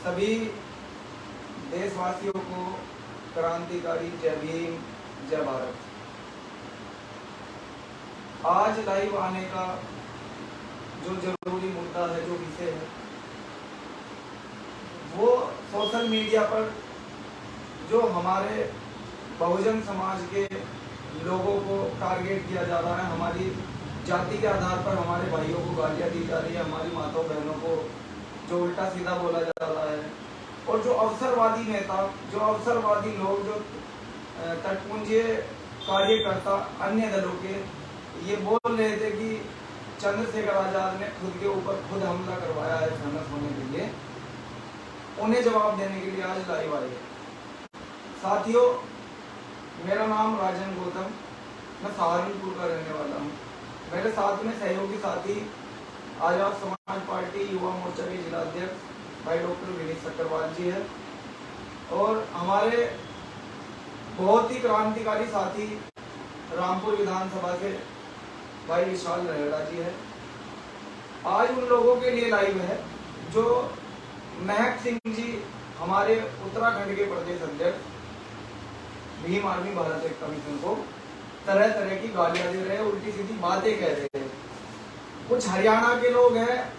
सभी देशवासियों को क्रांतिकारी जय भीम, जय भारत। आज लाइव आने का जो जरूरी मुद्दा है, जो विषय है, वो सोशल मीडिया पर जो हमारे बहुजन समाज के लोगों को टारगेट किया जा रहा है, हमारी जाति के आधार पर हमारे भाइयों को गालियां दी जा रही है, हमारी माताओं बहनों को जो उल्टा सीधा बोला जा रहा है, और जो अवसरवादी नेता, जो अवसरवादी लोग, जो तटपुंजीय कार्यकर्ता अन्य दलों के, ये बोल रहे थे कि चंद्रशेखर आजाद ने खुद के ऊपर खुद हमला करवाया है फेमस होने के लिए, उन्हें जवाब देने के लिए आज लाइव आए। साथियों, मेरा नाम राजन गौतम, मैं सहारनपुर का रहने वाला हूँ। मेरे साथ में सहयोगी साथी आजाद समाज पार्टी युवा मोर्चा के जिला अध्यक्ष भाई डॉक्टर विनीत सक्करवाल जी है, और हमारे बहुत ही क्रांतिकारी साथी रामपुर विधानसभा से भाई विशाल रहेड़ा जी है। आज उन लोगों के लिए लाइव है जो महक सिंह जी, हमारे उत्तराखंड के प्रदेश अध्यक्ष, भीम आर्मी भारत एक कमीशन को तरह तरह की गालियां दे रहे हैं, उल्टी सीधी बातें कह रहे हैं। कुछ हरियाणा के लोग हैं,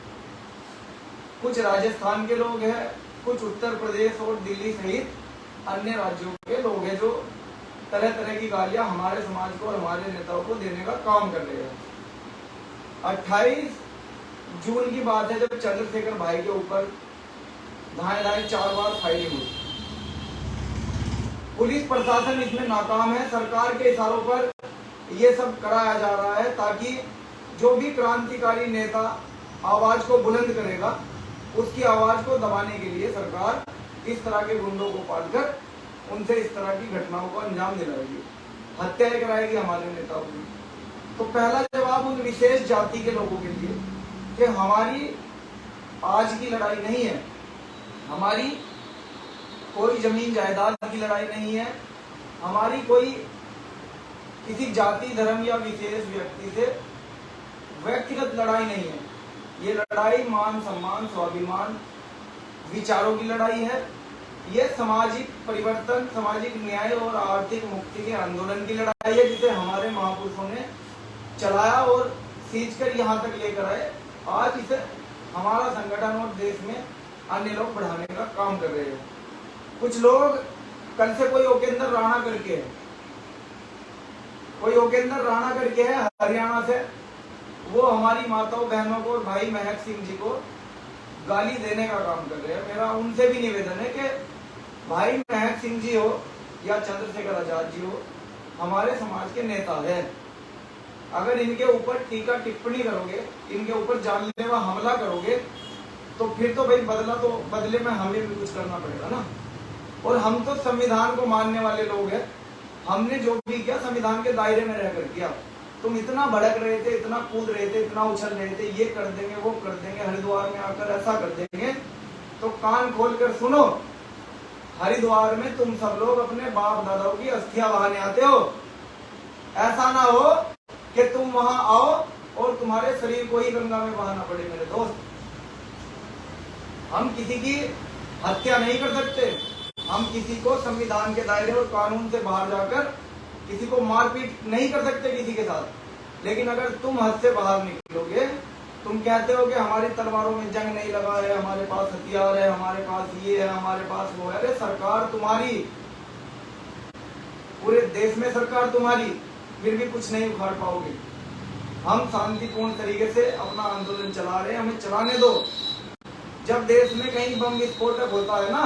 कुछ राजस्थान के लोग हैं, कुछ उत्तर प्रदेश और दिल्ली सहित अन्य राज्यों के लोग हैं जो तरह तरह की गालियां हमारे समाज को और हमारे नेताओं को देने का काम कर रहे हैं। 28 जून की बात है जब चंद्रशेखर भाई के ऊपर धाए 4 बार फायरिंग हुई। पुलिस प्रशासन इसमें नाकाम है। सरकार के इशारों पर यह सब कराया जा रहा है ताकि जो भी क्रांतिकारी नेता आवाज को बुलंद करेगा, उसकी आवाज को दबाने के लिए सरकार इस तरह के गुंडों को पालकर उनसे इस तरह की घटनाओं को अंजाम दिलाएगी, हत्याएं कराएगी हमारे नेताओं की। तो पहला जवाब उन विशेष जाति के लोगों के लिए कि हमारी आज की लड़ाई नहीं है, हमारी कोई जमीन जायदाद की लड़ाई नहीं है, हमारी कोई किसी जाति धर्म या विशेष व्यक्ति से व्यक्तिगत लड़ाई नहीं है। ये लड़ाई मान सम्मान स्वाभिमान विचारों की लड़ाई है। ये सामाजिक परिवर्तन, सामाजिक न्याय और आर्थिक मुक्ति के आंदोलन की लड़ाई है जिसे हमारे महापुरुषों ने चलाया और सींच कर यहाँ तक लेकर आए। आज इसे हमारा संगठन और देश में अन्य लोग बढ़ाने का काम कर रहे हैं। कुछ लोग कल से कोई योगेंद्र राणा करके है, कोई योगेंद्र राणा करके है हरियाणा से, वो हमारी माताओं बहनों को और भाई महक सिंह जी को गाली देने का काम कर रहे हैं। मेरा उनसे भी निवेदन है कि भाई महक सिंह जी हो या चंद्रशेखर आजाद जी हो, हमारे समाज के नेता हैं। अगर इनके ऊपर टीका टिप्पणी करोगे, इनके ऊपर जानलेवा हमला करोगे, तो फिर तो भाई बदले में हमें भी कुछ करना पड़ेगा ना। और हम तो संविधान को मानने वाले लोग हैं, हमने जो भी किया संविधान के दायरे में रहकर किया। तुम इतना भड़क रहे थे, इतना कूद रहे थे, इतना उछल रहे थे, ये कर देंगे वो कर देंगे, हरिद्वार में आकर ऐसा कर देंगे, तो कान खोल कर सुनो। हरिद्वार में तुम सब लोग अपने बाप दादाओं की अस्थियां बहाने आते हो। ऐसा ना हो कि तुम वहां आओ और तुम्हारे शरीर को ही गंगा में बहाना पड़े। मेरे दोस्त, हम किसी की हत्या नहीं कर सकते, हम किसी को संविधान के दायरे और कानून से बाहर जाकर किसी को मारपीट नहीं कर सकते किसी के साथ। लेकिन अगर तुम हद से बाहर निकलोगे, तुम कहते हो कि हमारी तलवारों में जंग नहीं लगा है, हमारे पास हथियार है, हमारे पास ये है, हमारे पास वो है। अरे सरकार तुम्हारी, पूरे देश में सरकार तुम्हारी, फिर भी कुछ नहीं उखाड़ पाओगे। हम शांतिपूर्ण तरीके से अपना आंदोलन चला रहे हैं, हमें चलाने दो। जब देश में कहीं बम विस्फोटक होता है ना,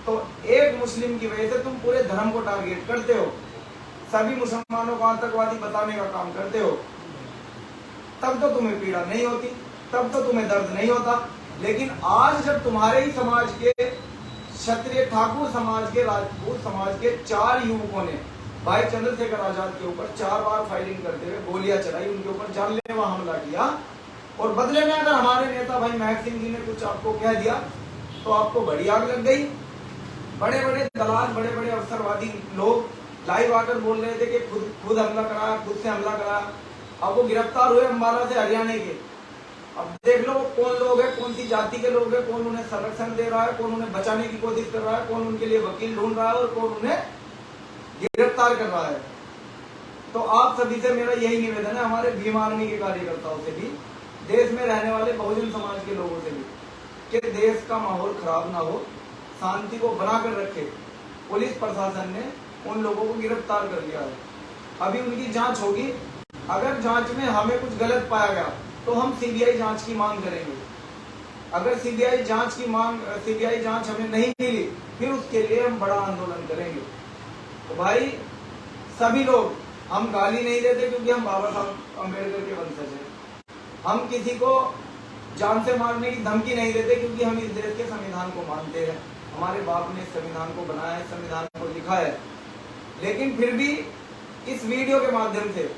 तो एक मुस्लिम की वजह से तुम पूरे धर्म को टारगेट करते हो, सभी मुसलमानों को आतंकवादी बताने का काम करते हो। तब तो तुम्हें पीड़ा नहीं होती, तब तो तुम्हें दर्द नहीं होता। लेकिन आज जब तुम्हारे ही समाज के क्षत्रिय ठाकुर समाज के राजपूत समाज के 4 युवकों ने भाई चंद्रशेखर आजाद के ऊपर 4 बार फायरिंग करते हुए गोलियां चलाई, उनके ऊपर जानलेवा हमला किया, और बदले में अगर हमारे नेता भाई महक सिंह जी ने कुछ आपको कह दिया तो आपको बड़ी आग लग गई। बड़े बड़े दलाल, बड़े बड़े अवसरवादी लोग लाइव आकर बोल रहे थे कि खुद हमला करा, खुद से हमला करा। अब वो गिरफ्तार हुए अम्बाला से, हरियाणा के। अब देख लो कौन लोग है, कौन सी जाति के लोग हैं, कौन उन्हें संरक्षण दे रहा है, कौन उन्हें बचाने की कोशिश कर रहा है, कौन उनके लिए वकील ढूंढ रहा है और कौन उन्हें गिरफ्तार कर रहा है। तो आप सभी से मेरा यही निवेदन है, हमारे भीम आर्मी के कार्यकर्ताओं से भी, देश में रहने वाले बहुजन समाज के लोगों से भी, कि देश का माहौल खराब ना हो, शांति को बनाकर रखे। पुलिस प्रशासन ने उन लोगों को गिरफ्तार कर लिया है, अभी उनकी जांच होगी। अगर जांच में हमें कुछ गलत पाया गया तो हम सीबीआई जांच की मांग करेंगे। अगर सीबीआई जांच हमें नहीं मिली, फिर उसके लिए हम बड़ा आंदोलन करेंगे। तो भाई सभी लोग, हम गाली नहीं देते क्योंकि हम बाबा साहब अम्बेडकर के वंशज हैं। हम किसी को जान से मारने की धमकी नहीं देते क्योंकि हम इस देश के संविधान को मानते हैं। हमारे बाप ने इस संविधान को बनाया है, संविधान को लिखा है। लेकिन फिर भी इस वीडियो के माध्यम से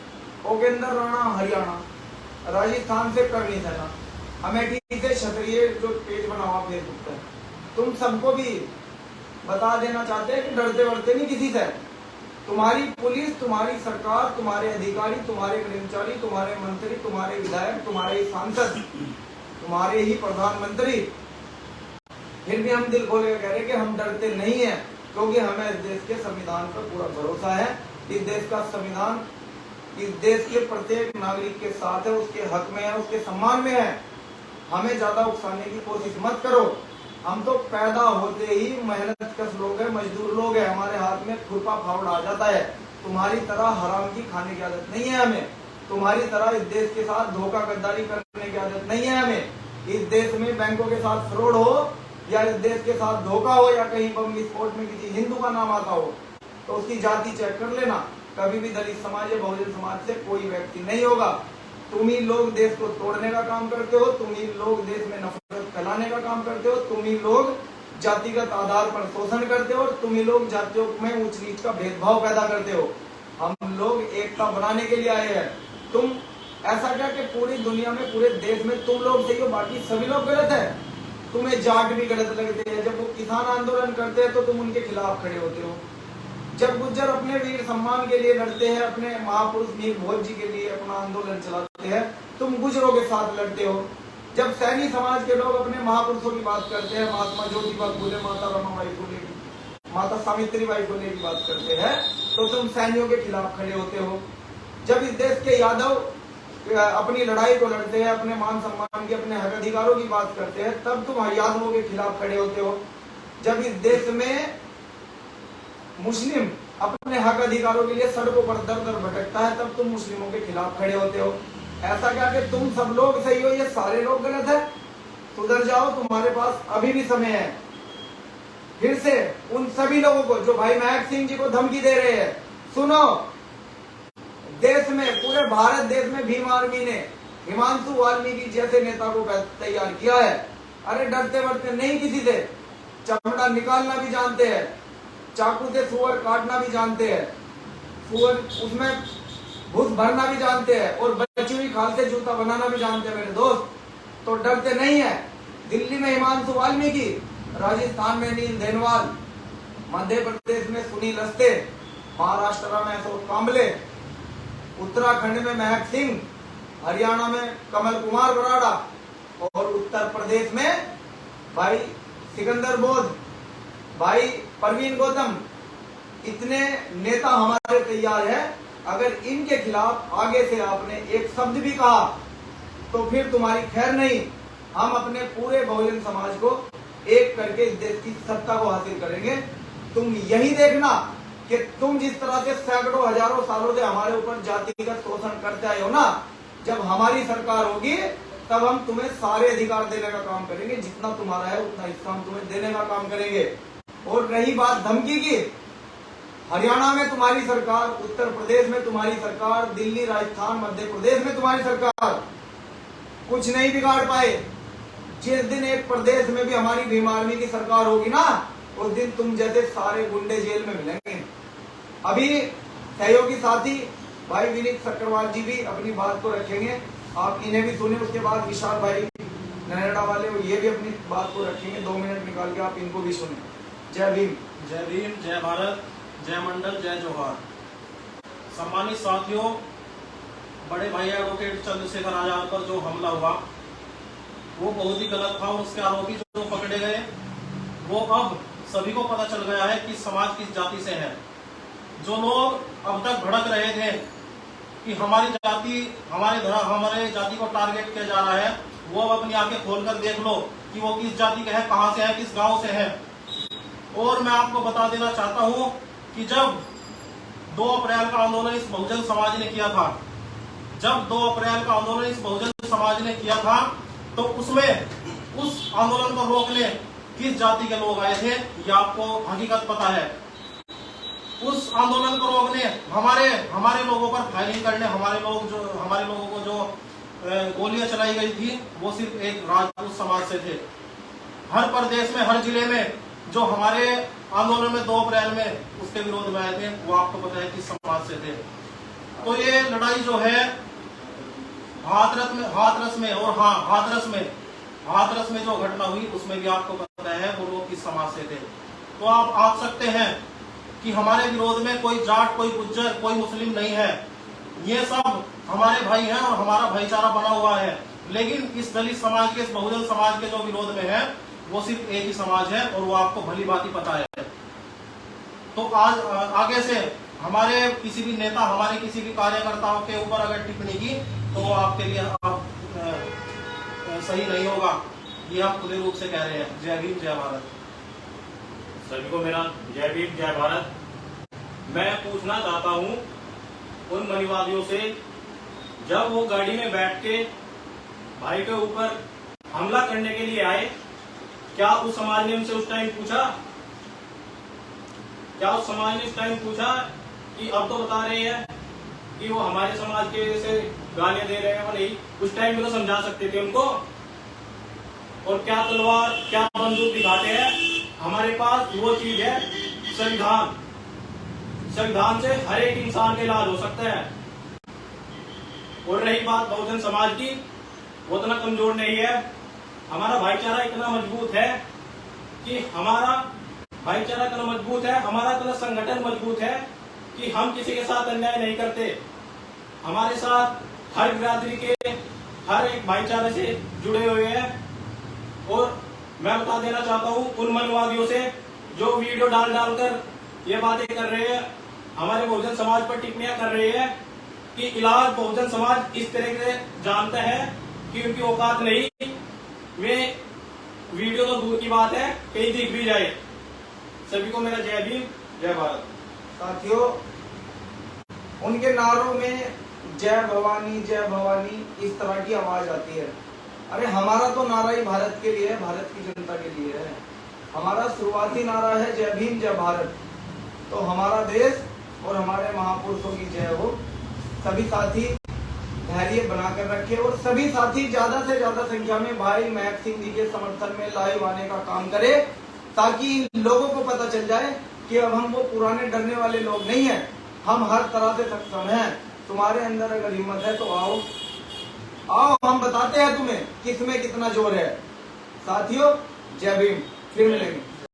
ओकेंद्र राणा हरियाणा, राजस्थान से करनी सेना, अमेठी से क्षत्रिय जो पेज बना हुआ फेसबुक पर, तुम सबको भी बता देना चाहते हैं कि डरते वरते नहीं किसी से। तुम्हारी पुलिस, तुम्हारी सरकार, तुम्हारे अधिकारी, तुम्हारे कर्मचारी, तुम्हारे मंत्री, तुम्हारे विधायक, तुम्हारे सांसद, तुम्हारे ही प्रधानमंत्री, फिर भी हम दिल खोल के कह रहे हैं कि हम डरते नहीं हैं, क्योंकि हमें इस देश के संविधान पर पूरा भरोसा है। इस देश का संविधान इस देश के प्रत्येक नागरिक के साथ है, उसके हक में है, उसके सम्मान में है। हमें ज्यादा उकसाने की कोशिश मत करो। हम तो पैदा होते ही मेहनत कश लोग हैं, मजदूर लोग हैं, हमारे हाथ में खुरपा फावड़ा आ जाता है। तुम्हारी तरह हराम की खाने की आदत नहीं है हमें। तुम्हारी तरह इस देश के साथ धोखा गद्दारी करने की आदत नहीं है हमें। इस देश में बैंकों के साथ फ्रॉड हो, या इस देश के साथ धोखा हो, या कहीं बम विस्फोट में किसी हिंदू का नाम आता हो, तो उसकी जाति चेक कर लेना। कभी भी दलित समाज या बहुजन समाज से कोई व्यक्ति नहीं होगा। तुम ही लोग देश को तोड़ने का काम करते हो, तुम ही लोग देश में नफरत फैलाने का काम करते हो, तुम ही लोग जातिगत आधार पर शोषण करते हो, और तुम ही लोग जातियों में ऊंच नीच का भेदभाव पैदा करते हो। हम लोग एकता बनाने के लिए आए हैं। तुम ऐसा क्या कि पूरी दुनिया में, पूरे देश में तुम लोग सही हो, बाकी सभी लोग गलत है। तुम्हें जाट भी गलत लगते हैं। जब वो किसान आंदोलन करते हैं तो तुम उनके खिलाफ खड़े होते हो। जब गुज्जर अपने वीर सम्मान के लिए लड़ते हैं, अपने महापुरुष मीर भोज जी के लिए अपना आंदोलन चलाते हैं, तुम गुजरों के साथ लड़ते हो। जब सैनी समाज के लोग अपने महापुरुषों की बात करते हैं, महात्मा ज्योतिबा फुले, माता रमाबाई फुले की, माता सावित्रीबाई फुले की बात करते हैं, तो तुम सैनियों के खिलाफ खड़े होते हो। जब इस देश के यादव अपनी लड़ाई को लड़ते हैं, अपने मान सम्मान के, अपने हक अधिकारों की बात करते हैं, तब तुम यादवों के खिलाफ खड़े होते हो। जब इस देश में मुस्लिम अपने हक अधिकारों के लिए सड़कों पर दर दर भटकता है, तब तुम मुस्लिमों के खिलाफ खड़े होते हो। ऐसा क्या कि तुम सब लोग सही हो, ये सारे लोग गलत है? सुधर जाओ, तुम्हारे पास अभी भी समय है। फिर से उन सभी लोगों को जो भाई महक सिंह जी को धमकी दे रहे हैं, सुनो, देश में, पूरे भारत देश में भीम आर्मी ने हिमांशु वाल्मीकि जैसे नेता को तैयार किया है। अरे डरते वरते नहीं किसी से, चमड़ा निकालना भी जानते हैं, चाकू से सुअर काटना भी जानते हैं, सुअर उसमें भूस भरना भी जानते हैं, और बची हुई खाल से जूता बनाना भी जानते हैं मेरे दोस्त। तो डरते नहीं है। दिल्ली में हिमांशु वाल्मीकि, राजस्थान में नील देनवाल, मध्य प्रदेश में सुनील लस्ते, महाराष्ट्र में अशोक कांबले, उत्तराखंड में महक सिंह, हरियाणा में कमल कुमार बराड़ा, और उत्तर प्रदेश में भाई सिकंदर बोध, भाई परवीन गौतम, इतने नेता हमारे तैयार हैं। अगर इनके खिलाफ आगे से आपने एक शब्द भी कहा तो फिर तुम्हारी खैर नहीं। हम अपने पूरे बहुजन समाज को एक करके इस देश की सत्ता को हासिल करेंगे। तुम यही देखना कि तुम जिस तरह से सैकड़ों हजारों सालों से हमारे ऊपर जातिगत शोषण करते आए हो ना, जब हमारी सरकार होगी तब हम तुम्हें सारे अधिकार देने का काम करेंगे। जितना तुम्हारा है उतना हिस्सा हम तुम्हें देने का काम करेंगे। और रही बात धमकी की, हरियाणा में तुम्हारी सरकार, उत्तर प्रदेश में तुम्हारी सरकार, दिल्ली, राजस्थान, मध्य प्रदेश में तुम्हारी सरकार कुछ नहीं बिगाड़ पाए। जिस दिन एक प्रदेश में भी हमारी भीम आर्मी की सरकार होगी ना, उस दिन तुम जैसे सारे गुंडे जेल में मिलेंगे। अभी सहयोगी साथी भाई विनीत सक्करवाल जी भी अपनी बात को रखेंगे, आप इन्हें भी सुने। उसके बाद विशाल भाई नरेड़ा वाले, ये भी अपनी बात को रखेंगे। 2 मिनट निकाल के आप इनको भी सुने। जय भीम, जय भीम, जय भारत, जय मंडल, जय जोहार। सम्मानित साथियों, बड़े भाई एडवोकेट चंद्रशेखर आजाद पर जो हमला हुआ, वो बहुत ही गलत था। उसके आरोपी जो पकड़े गए वो अब सभी को पता चल गया है कि समाज किस जाति से है। जो लोग अब तक भड़क रहे थे कि हमारी जाति हमारे जाति को टारगेट किया जा रहा है, वो अब अपनी आंखें खोलकर देख लो कि वो किस जाति का है, कहां से है, किस गांव से है। और मैं आपको बता देना चाहता हूं कि जब 2 अप्रैल का आंदोलन इस बहुजन समाज ने किया था, जब 2 अप्रैल का आंदोलन इस बहुजन समाज ने किया था, तो उसमें उस आंदोलन को रोकने किस जाति के लोग आए थे, ये आपको हकीकत पता है। उस आंदोलन को रोकने हमारे लोगों पर फायरिंग करने हमारे लोगों को जो गोलियां चलाई गई थी, वो सिर्फ एक राजपूत समाज से थे। हर प्रदेश में, हर जिले में जो हमारे आंदोलन में 2 अप्रैल में उसके विरोध में आए थे, वो आपको पता है किस समाज से थे। तो ये लड़ाई जो है हाथरस में जो घटना हुई, उसमें भी आपको पता है वो लोग किस समाज से थे। तो आप आंक सकते हैं कि हमारे विरोध में कोई जाट, कोई गुज्जर, कोई मुस्लिम नहीं है। ये सब हमारे भाई हैं और हमारा भाईचारा बना हुआ है। लेकिन इस दलित समाज के, इस बहुजन समाज के जो विरोध में है, वो सिर्फ एक ही समाज है और वो आपको भली भांति पता है। तो आज आगे से हमारे किसी भी नेता, हमारे किसी भी कार्यकर्ताओं के ऊपर अगर टिप्पणी की तो वो आपके लिए सही नहीं होगा, ये हम खुले रूप से कह रहे हैं। जय भीम, जय भारत। सभी को मेरा जय भीम, जय भारत। मैं पूछना चाहता हूँ उन मनीवादियों से, जब वो गाड़ी में बैठ के भाई के ऊपर हमला करने के लिए आए, क्या उस समाज ने उनसे उस टाइम पूछा, कि अब तो बता रहे हैं कि वो हमारे समाज के से गालियां दे रहे हैं, वो नहीं, उस टाइम भी तो समझा सकते थे उनको। और क्या तलवार, क्या बंदूक दिखाते हैं? हमारे पास वो चीज है संविधान। संविधान से हर एक इंसान का इलाज हो सकता है। और रही बात बहुजन समाज की, वो इतना कमजोर नहीं है। हमारा भाईचारा इतना मजबूत है कि हमारा इतना संगठन मजबूत है कि हम किसी के साथ अन्याय नहीं करते। हमारे साथ हर बिरादरी के हर एक भाईचारे से जुड़े हुए हैं। और मैं बता देना चाहता हूँ उन मनवादियों से जो वीडियो डालकर ये बातें कर रहे हैं, हमारे बहुजन समाज पर टिप्पणियां कर रहे हैं कि इलाज बहुजन समाज इस तरह से जानता है कि उनकी औकात नहीं, वे वीडियो तो दूर की बात है, कहीं दिख भी जाए। सभी को मेरा जय भीम, जय भारत। साथियों, उनके नारों में जय भवानी इस तरह की आवाज आती है। अरे हमारा तो नारा ही भारत के लिए है, भारत की जनता के लिए है। हमारा शुरुआती नारा है जय भीम, जय भारत। तो हमारा देश और हमारे महापुरुषों की जय हो। सभी साथी धैर्य बनाकर रखे और सभी साथी ज्यादा से ज्यादा संख्या में भाई महक सिंह जी के समर्थन में लाइव आने का काम करे, ताकि लोगों को पता चल जाए कि अब हम वो पुराने डरने वाले लोग नहीं हैं, हम हर तरह से सक्षम हैं। तुम्हारे अंदर अगर हिम्मत है तो आओ, हम बताते हैं तुम्हें किसमें कितना जोर है। साथियों, जय भीम, फिर मिलेंगे।